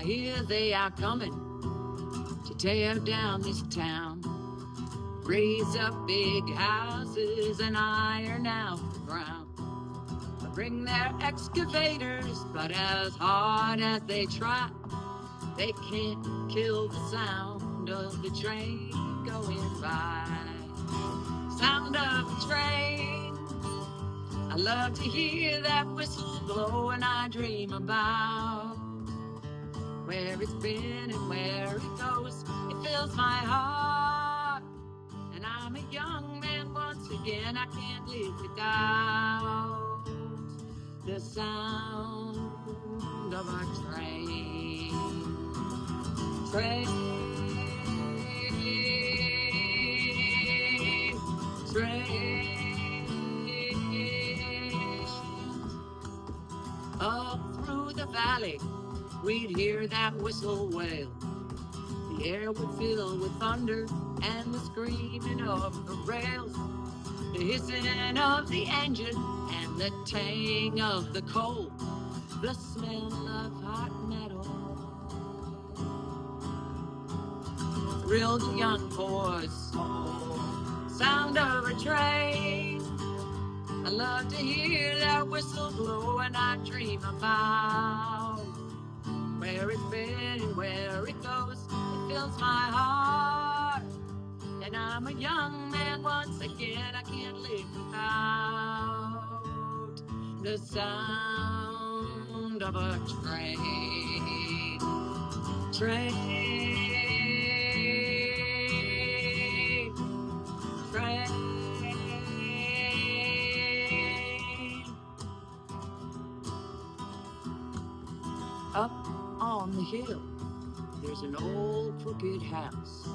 hear they are coming to tear down this town, raise up big houses and iron out the ground. Bring their excavators, but as hard as they try, they can't kill the sound of the train going by. Sound of the train, I love to hear that whistle blow, and I dream about where it's been and where it goes. It fills my heart, and I'm a young man once again. I can't live without the sound of a train. Train, train. Up through the valley, we'd hear that whistle wail. The air would fill with thunder and the screaming of the rails, the hissing of the engine and the tang of the coal, the smell of hot metal thrilled a young boy's soul. Sound of a train, I love to hear that whistle blow, and I dream about where it's been and where it goes. It fills my heart, and I'm a young man once again. I can't live without the sound of a train. Train, train. Up on the hill, there's an old crooked house.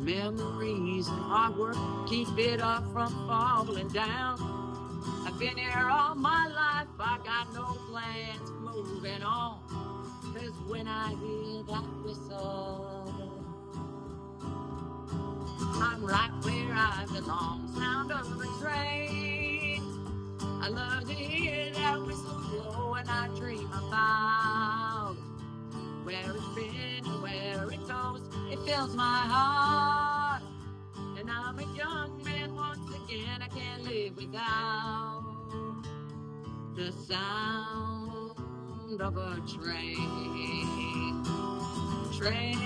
Memories and hard work keep it up from falling down. I've been here all my life, I got no plans moving on. 'Cause when I hear that whistle, I'm right where I belong. Sound of a train, I love to hear that whistle blow, and I dream about where it's been and where it goes. It fills my heart, and I'm a young man once again. I can't live without the sound of a train. Train.